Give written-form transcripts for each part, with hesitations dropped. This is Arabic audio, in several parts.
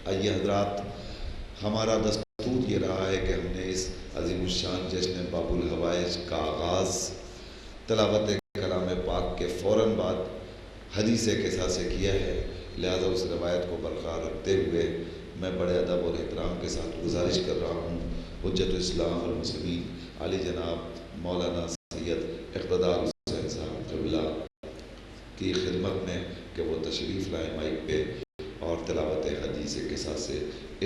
आइए हजरात, हमारा दस्तूर ये रहा है कि हमने इस अज़ीमुश्शान जश्न बाबुल हवाइज का आगाज़ तलावत कलाम पाक के फ़ौरन बाद हदीस क़िसा से किया है। लिहाजा उस रवायत को बरक़रार रखते हुए मैं बड़े अदब और एहतराम के साथ गुजारिश कर रहा हूँ हुज्जतुल इस्लाम वल मुस्लिमीन आली जनाब मौलाना सैयद इक़्तिदार हुसैन साहब क़िबला की खिदमत में कि वो तशरीफ़ लाए माइक पे और तिलावत हदीस क़िसा से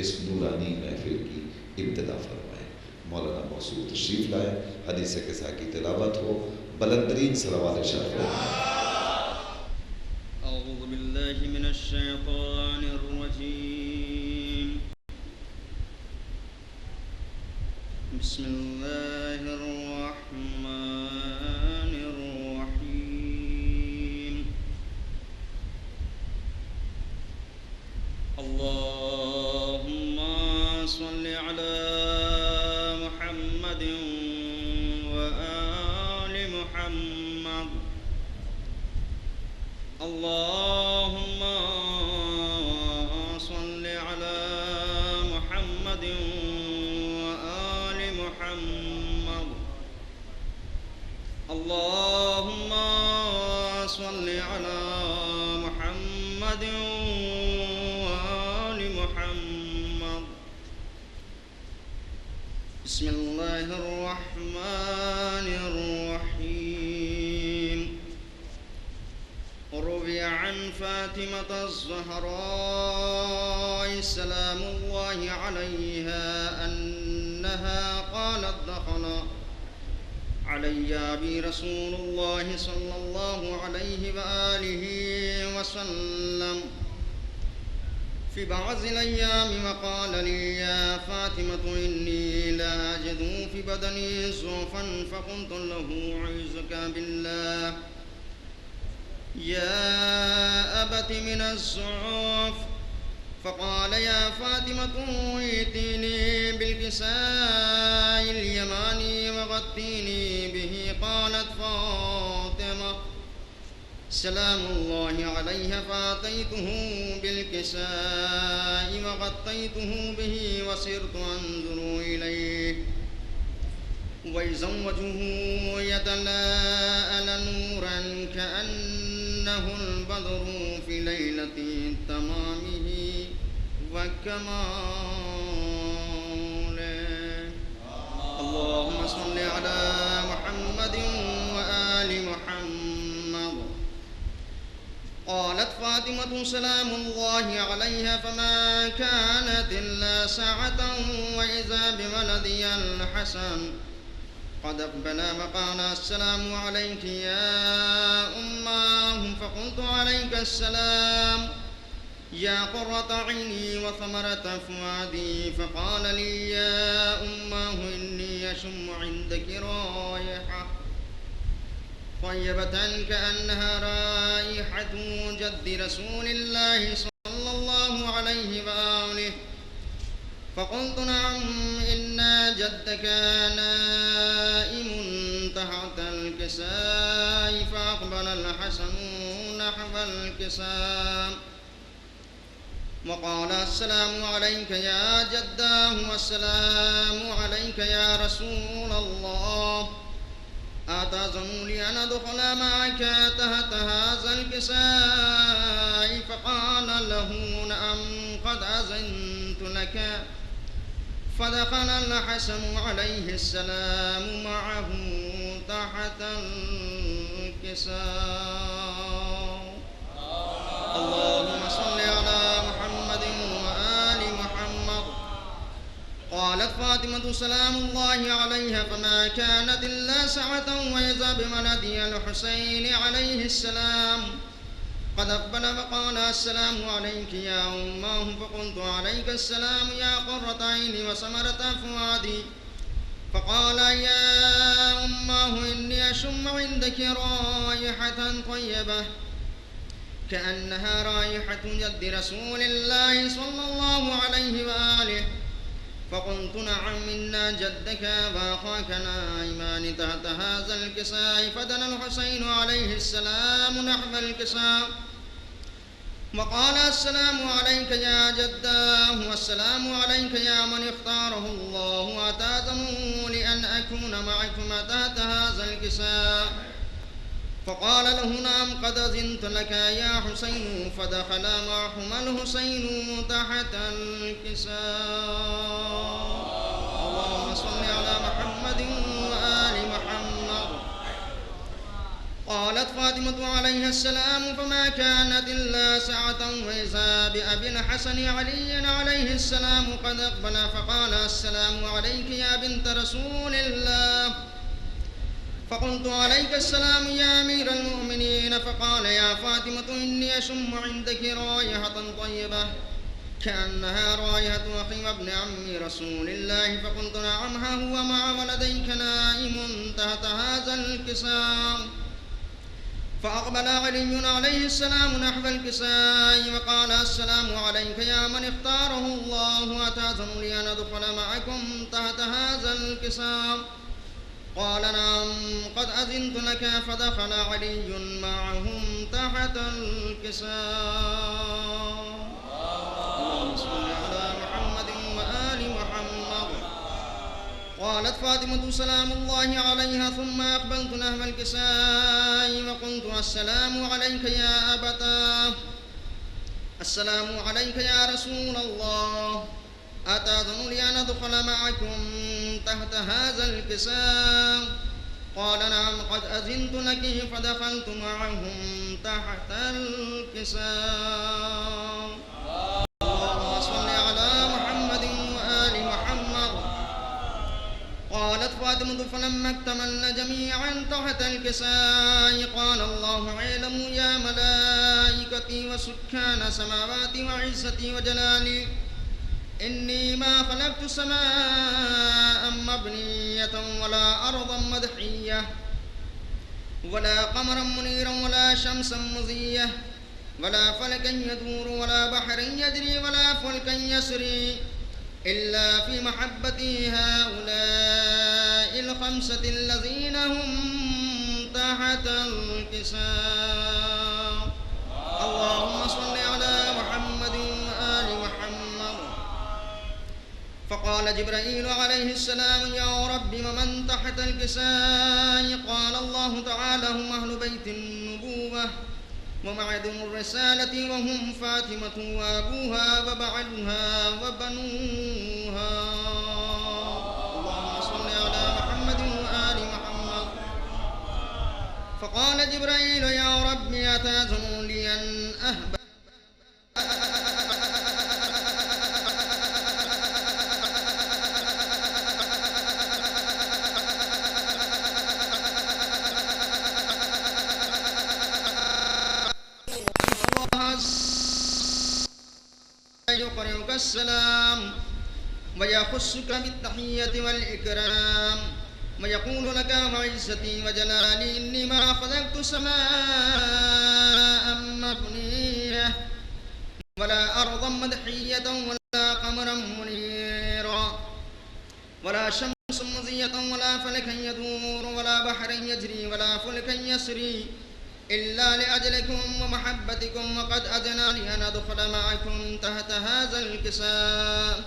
इस नूरानी महफिल की इब्तिदा फरमाएँ। मौलाना मौसूद तशरीफ़ लाए, हदीस क़िसा की तिलावत हो, बुलंदतरीन सलावत इरशाद फरमाएँ। अऊज़ु बिल्लाहि मिनश शैतानिर रजीम। बिस्मिल्लाहिर रहमानिर रहीम। अल्लाहुम्मा सल्लि अला मुहम्मदिन व आलि मुहम्मद। अल्लाहुम्मा सल्लि अला मुहम्मदिन व आलि मुहम्मद। अल्लाहुम्मा सल्लि अला मुहम्मदिन व आलि मुहम्मद। बिस्मिल्लाहिर रहमानिर रहीम। रुविय अन फ़ातिमत ज़हरा सलामुल्लाहि अलैहा अन्नहा क़ालत दख़ल अलैया बि रसूलुल्लाहि सल्लल्लाहु अलैहि व आलिहि वसल्लम फ़ी बअज़िल अय्यामि व क़ाल ली या फ़ातिमतु इन्नी ला अजिदु फ़ी बदनी ज़ुअफ़न फ़क़ुल्तु लहु अऊज़ुका बिल्लाह या अबति मिनज़्ज़ुअफ़। फ़क़ाल या फ़ातिमतु इतीनी बिल्किसाइल यमानी वग़त्तीनी बिही। क़ालत फ़ातिमा सलामुल्लाहि अलैहा फ़अतैतुहु बिल्किसाइ वग़त्तैतुहु बिही वसिरतु अंज़ुरु इलैहि वइज़ा वजहुहु यतलाअल नूरन कअन्नहुल बद्रु फ़ी लैलति तमामिही व कमालिही। अल्लाहुम्मा सल्लि अला मुहम्मदिन व आलि मुहम्मद। क़ालत फ़ातिमतु सलामुल्लाहि अलैहा फ़मा कानत इल्ला सअतन व इज़ा बिवलदियल हसन क़द अक़बल व क़ाल अस्सलामु अलैकि या उम्मह। फ़क़ुल्तु अलैका अस्सलाम या क़ुर्रत ऐनी व समरत फ़ुआदी। फ़क़ाल ली या उम्मह इन्नी अशम्मु इंदकि राइहा طيبة كأنها رائحة جد رسول الله صلى الله عليه وآله। فقلت نعم إن جدك نائم تحت الكساء. فأقبل الحسن نحو الكساء وقال السلام عليك يا جداه والسلام عليك يا رسول الله. أتأذن لي أن أدخل معك تحت هذا الكساء؟ فقال له نعم قد أذنت لك. فدخل الحسن عليه السلام معه تحت الكساء. اللهم صل على محمد وآل محمد. قالت فاطمة سلام الله عليها فما كانت إلا ساعة وإذا بولدي الحسين عليه السلام قد أقبل وقال السلام عليك يا أماه. فقلت عليك السلام يا قرة عيني وثمرة فؤادي. فقال يا أماه إني أشم عندك رائحة طيبة كأنها رائحة جد رسول الله صلى الله عليه وآله. فقلت نعم إن جدك وأخاك نائمان تحت هذا الكساء. فدنا الحسين عليه السلام نحو الكساء وقال السلام عليك يا جداه السلام عليك يا من اختاره الله أتأذن لأن أكون معكم تحت هذا الكساء فقال له نعم قد أذنت لك يا حسين فدخل معهما الحسين تحت الكساء. اللهم صل على محمد وآل محمد. قالت فاطمة عليها السلام فما كانت إلا ساعة وإذا بأبي الحسن علي عليه السلام قد أقبل فقال السلام عليك يا بنت رسول الله. فقلت عليك السلام يا أمير المؤمنين. فقال يا فاطمة إني أشم عندك رائحة طيبة كأنها رائحة أخي وابن عم رسول الله. فقلت نعم ها هو مع ولديك نائم تحت هذا الكساء. فأقبل علي عليه السلام نحو الكساء وقال السلام عليك يا من اختاره الله أتأذن لي أن أدخل معكم تحت هذا الكساء. قال نعم قد أذنت لك فدخل علي معهم تحت الكساء. اللهم صل على محمد وآل محمد. قالت فاطمة سلام الله عليها ثم أقبلت نحو الكساء وقلت السلام عليك يا أبتاه. السلام عليك يا رسول الله أتأذن لي أن أدخل معكم تحت هذا الكساء. قال نعم قد أذنت لك فدخلت معهم تحت الكساء. اللهم صل على محمد وآل محمد. قالت فاطمة فلما اكتملن جميعا تحت الكساء قال الله اعلموا يا ملائكتي وسكان سماواتي وعزتي وجلالي إني ما خلقت سماء مبنية ولا أرضا مدحية ولا قمرا منيرا ولا شمسا مضية ولا فلكا يدور ولا بحر يجري ولا فلكا يسري إلا في محبة هؤلاء الخمسة الذين هم تحت الكساء. اللهم صل على محمد وآل محمد. فقال جبرائيل عليه السلام يا رب ومن تحت الكساء؟ قال الله تعالى هم أهل بيت النبوة ومعدن الرسالة وهم فاطمة وأبوها وبعلها وبنوها. اللهم صل على محمد وآل محمد. فقال جبرائيل يا رب أتأذن لي أن أهب يقرئك السلام ويخصك بالتحية والإكرام ويقول لك وعزتي وجلالي إني ما خلقت سماء مبنية ولا أرضا مدحية ولا قمرا منيرا ولا شمس مضية ولا فلكا يدور ولا بحر يجري ولا فلكا يسري إلا لأجلكم ومحبتكم وقد أذن لي أن أدخل معكم تحت هذا الكساء.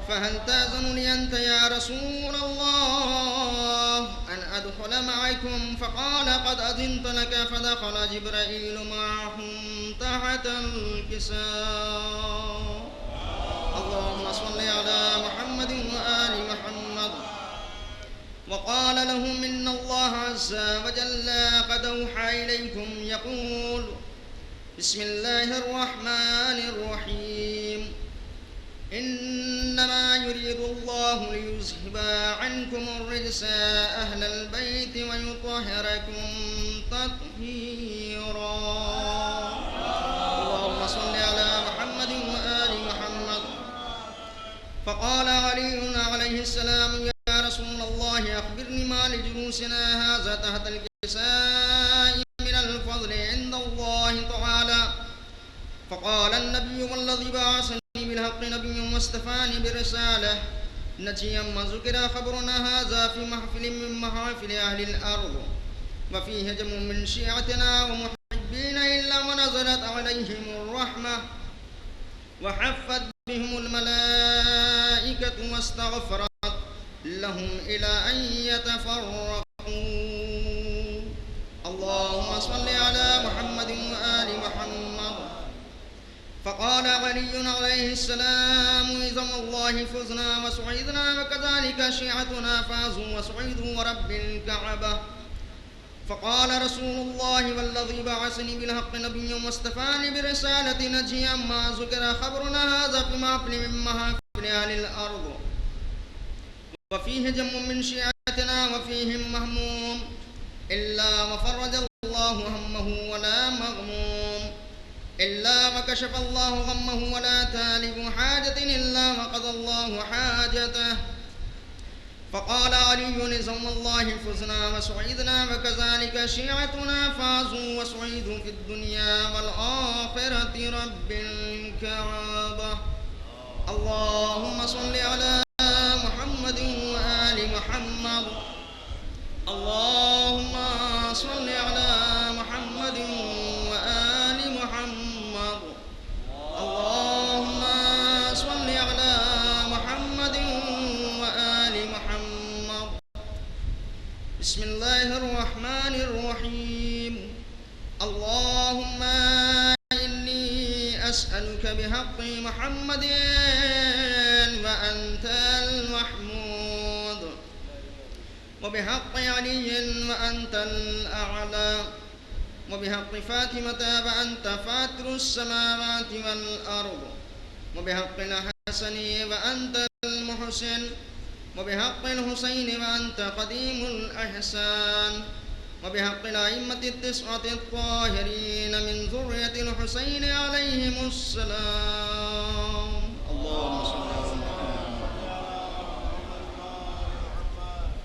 فهل تأذن لي أنت يا رسول الله أن أدخل معكم؟ فقال قد أذنت لك. فدخل جبرائيل معهم تحت الكساء. اللهم صل على محمد وآل محمد. وقال لهم إن الله عز وجل قد أوحى إليكم يقول بسم الله الرحمن الرحيم إنما يريد الله ليذهب عنكم الرجس أهل البيت ويطهركم تطهيرا. اللهم صل على محمد وآل محمد. فقال علي عليه السلام يا رسول الله أخبرني ما لجلوسنا هذا تحت الكساء من الفضل عند الله تعالى. فقال النبي والذي بعثني بالحق نبي واصطفاني برسالة نجيا ما ذكر خبرنا هذا في محفل من محافل أهل الأرض وفيه جمع من شيعتنا ومحبين إلا من عليهم الرحمة وحفت بهم الملائكة واستغفرت لهم إلى أن يتفرقوا. اللهم صل على محمد وآل محمد. فقال علي عليه السلام: إذا الله فزنا وسعيدنا وكذلك شيعتنا فازوا وسعيدوا ورب الكعبة. فقال رسول الله: والذي بعثني بالحق نبيا واصطفاني برسالة نجيا ما ذكر خبرنا هذا في محفل من محافل أهل الأرض، وفيه جم من شيعتنا وفيهم مهموم إلا وفرج الله همه ولا مغموم، إلا وكشف الله غمه ولا تالب حاجة إلا وقضى الله حاجته. فقال علي: نظام الله فزنا وسعيدنا وكذلك شيعتنا فازوا وسعيدوا في الدنيا والآخرة رب الكعبة. اللهم صل على محمد وآل محمد. اللهم صل على محمد وآل محمد. اللهم صل على محمد وآل محمد. بسم الله الرحمن الرحيم. اللهم إني أسألك بحق محمد وأنت المحمود، وبحق علي وأنت الأعلى، وبحق فاطمة وأنت فاطر السماوات والأرض، وبحق الحسن وأنت المحسن، وبحق الحسين وأنت قديم الأحسان، وبحق الأئمة التسعة الطاهرين من ذرية الحسين عليهم السلام.